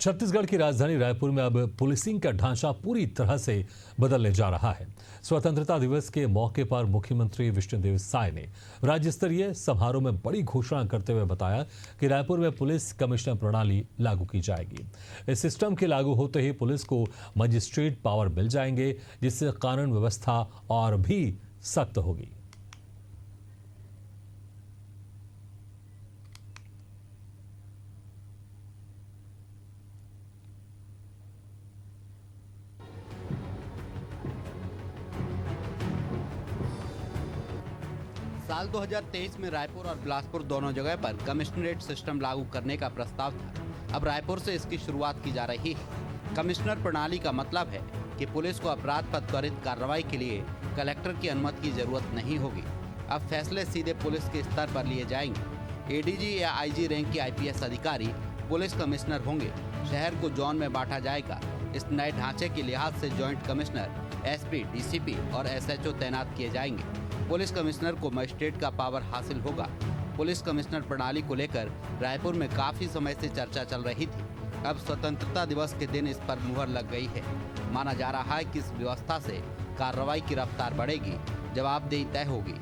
छत्तीसगढ़ की राजधानी रायपुर में अब पुलिसिंग का ढांचा पूरी तरह से बदलने जा रहा है। स्वतंत्रता दिवस के मौके पर मुख्यमंत्री विष्णुदेव साय ने राज्य स्तरीय समारोह में बड़ी घोषणा करते हुए बताया कि रायपुर में पुलिस कमिश्नर प्रणाली लागू की जाएगी। इस सिस्टम के लागू होते ही पुलिस को मजिस्ट्रेट पावर मिल जाएंगे, जिससे कानून व्यवस्था और भी सख्त होगी। साल 2023 में रायपुर और बिलासपुर दोनों जगह पर कमिश्नरेट सिस्टम लागू करने का प्रस्ताव था। अब रायपुर से इसकी शुरुआत की जा रही है। कमिश्नर प्रणाली का मतलब है कि पुलिस को अपराध पर त्वरित कार्रवाई के लिए कलेक्टर की अनुमति की जरूरत नहीं होगी। अब फैसले सीधे पुलिस के स्तर पर लिए जाएंगे। एडीजी या आईजी रैंक के आईपीएस अधिकारी पुलिस कमिश्नर होंगे। शहर को जोन में बांटा जाएगा। इस नए ढांचे के लिहाज से जॉइंट कमिश्नर, एसपी, डीसीपी और एसएचओ तैनात किए जाएंगे। पुलिस कमिश्नर को मजिस्ट्रेट का पावर हासिल होगा। पुलिस कमिश्नर प्रणाली को लेकर रायपुर में काफी समय से चर्चा चल रही थी। अब स्वतंत्रता दिवस के दिन इस पर मुहर लग गई है। माना जा रहा है कि इस व्यवस्था से कार्रवाई की रफ्तार बढ़ेगी, जवाबदेही तय होगी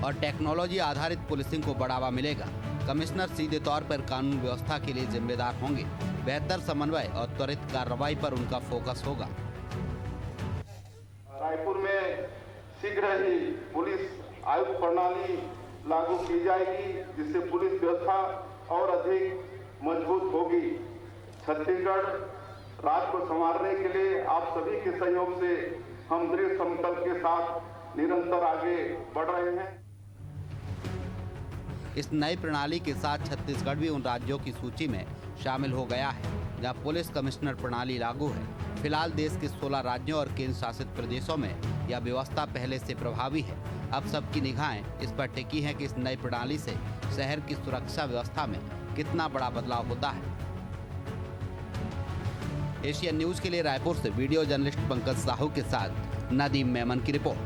और टेक्नोलॉजी आधारित पुलिसिंग को बढ़ावा मिलेगा। कमिश्नर सीधे तौर पर कानून व्यवस्था के लिए जिम्मेदार होंगे। बेहतर समन्वय और त्वरित कार्रवाई पर उनका फोकस होगा। रायपुर में शीघ्र ही पुलिस आयुक्त प्रणाली लागू की जाएगी, जिससे पुलिस व्यवस्था और अधिक मजबूत होगी। छत्तीसगढ़ राज्य को संवारने के लिए आप सभी के सहयोग से हम दृढ़ संकल्प के साथ निरंतर आगे बढ़ रहे हैं। इस नई प्रणाली के साथ छत्तीसगढ़ भी उन राज्यों की सूची में शामिल हो गया है जहां पुलिस कमिश्नर प्रणाली लागू है। फिलहाल देश के 16 राज्यों और केंद्र शासित प्रदेशों में यह व्यवस्था पहले से प्रभावी है। अब सबकी निगाहें इस पर टिकी हैं कि इस नई प्रणाली से शहर की सुरक्षा व्यवस्था में कितना बड़ा बदलाव होता है। एशियन न्यूज के लिए रायपुर से वीडियो जर्नलिस्ट पंकज साहू के साथ नदीम मेमन की रिपोर्ट।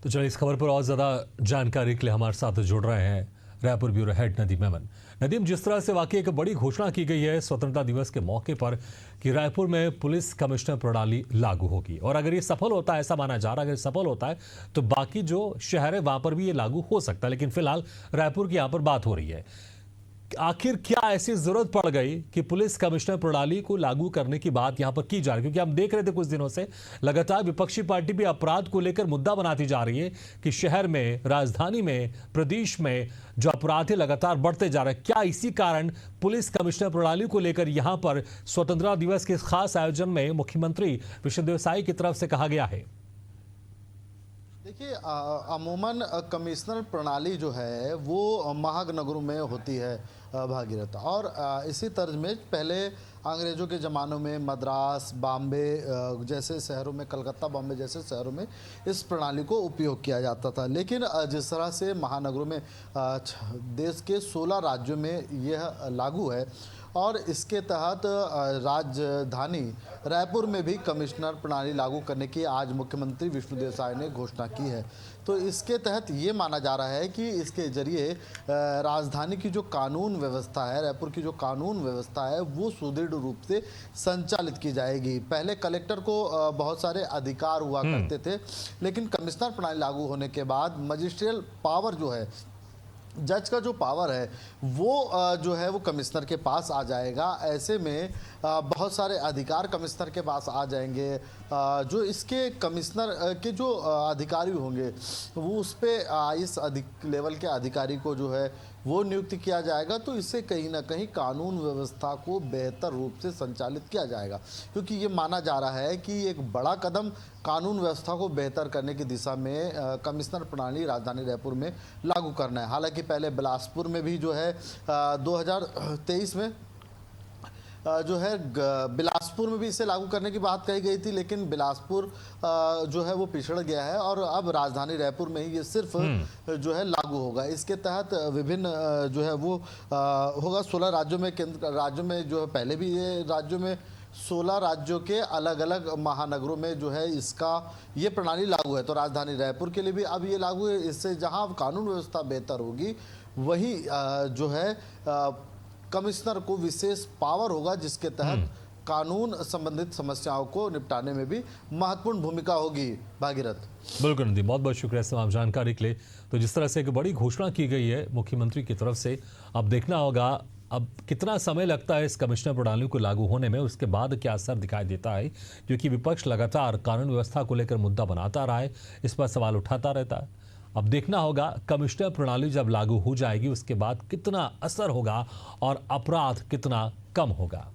तो चलिए इस खबर पर और ज्यादा जानकारी के लिए हमारे साथ जुड़ रहे हैं रायपुर ब्यूरो हेड नदीम मेमन। नदीम, जिस तरह से वाकई एक बड़ी घोषणा की गई है स्वतंत्रता दिवस के मौके पर कि रायपुर में पुलिस कमिश्नर प्रणाली लागू होगी, और अगर ये सफल होता है, ऐसा माना जा रहा है, अगर सफल होता है तो बाकी जो शहर है वहां पर भी ये लागू हो सकता है, लेकिन फिलहाल रायपुर की यहां पर बात हो रही है। आखिर क्या ऐसी जरूरत पड़ गई कि पुलिस कमिश्नर प्रणाली को लागू करने की बात यहां पर की जा रही है? क्योंकि हम देख रहे थे कुछ दिनों से लगातार विपक्षी पार्टी भी अपराध को लेकर मुद्दा बनाती जा रही है कि शहर में, राजधानी में, प्रदेश में जो अपराध है लगातार बढ़ते जा रहे हैं। क्या इसी कारण पुलिस कमिश्नर प्रणाली को लेकर यहां पर स्वतंत्रता दिवस के खास आयोजन में मुख्यमंत्री विष्णुदेव साय की तरफ से कहा गया है? देखिए, अमूमन कमिश्नर प्रणाली जो है वो महानगरों में होती है भागीरथ, और इसी तर्ज में पहले अंग्रेज़ों के ज़मानों में मद्रास, बॉम्बे जैसे शहरों में, कलकत्ता, बॉम्बे जैसे शहरों में इस प्रणाली को उपयोग किया जाता था। लेकिन जिस तरह से महानगरों में देश के 16 राज्यों में यह लागू है और इसके तहत राजधानी रायपुर में भी कमिश्नर प्रणाली लागू करने की आज मुख्यमंत्री विष्णुदेव साय ने घोषणा की है। तो इसके तहत ये माना जा रहा है कि इसके जरिए राजधानी की जो कानून व्यवस्था है, रायपुर की जो कानून व्यवस्था है, वो सुदृढ़ रूप से संचालित की जाएगी। पहले कलेक्टर को बहुत सारे अधिकार हुआ करते थे, लेकिन कमिश्नर प्रणाली लागू होने के बाद मजिस्ट्रियल पावर जो है, जज का जो पावर है वो जो है वो कमिश्नर के पास आ जाएगा। ऐसे में बहुत सारे अधिकार कमिश्नर के पास आ जाएंगे। जो इसके कमिश्नर के जो अधिकारी होंगे वो उस पर इस लेवल के अधिकारी को जो है वो नियुक्त किया जाएगा। तो इससे कहीं ना कहीं कानून व्यवस्था को बेहतर रूप से संचालित किया जाएगा, क्योंकि ये माना जा रहा है कि एक बड़ा कदम कानून व्यवस्था को बेहतर करने की दिशा में कमिश्नर प्रणाली राजधानी रायपुर में लागू करना है। हालांकि पहले बिलासपुर में भी जो है 2023 में जो है बिलासपुर में भी इसे लागू करने की बात कही गई थी, लेकिन बिलासपुर जो है वो पिछड़ गया है और अब राजधानी रायपुर में ही ये सिर्फ जो है लागू होगा। इसके तहत विभिन्न जो है वो होगा 16 राज्यों में, केंद्र राज्यों में जो है पहले भी ये राज्यों में 16 राज्यों के अलग अलग महानगरों में जो है इसका ये प्रणाली लागू है। तो राजधानी रायपुर के लिए भी अब ये लागू है। इससे जहां कानून व्यवस्था बेहतर होगी, वहीं जो है कमिश्नर को विशेष पावर होगा, जिसके तहत कानून संबंधित समस्याओं को निपटाने में भी महत्वपूर्ण भूमिका होगी। भागीरथ, बिल्कुल नदीम, बहुत बहुत शुक्रिया तमाम जानकारी के लिए। तो जिस तरह से एक बड़ी घोषणा की गई है मुख्यमंत्री की तरफ से, अब देखना होगा अब कितना समय लगता है इस कमिश्नर प्रणाली को लागू होने में, उसके बाद क्या असर दिखाई देता है, क्योंकि विपक्ष लगातार कानून व्यवस्था को लेकर मुद्दा बनाता रहा है, इस पर सवाल उठाता रहता है। अब देखना होगा कमिश्नर प्रणाली जब लागू हो जाएगी उसके बाद कितना असर होगा और अपराध कितना कम होगा।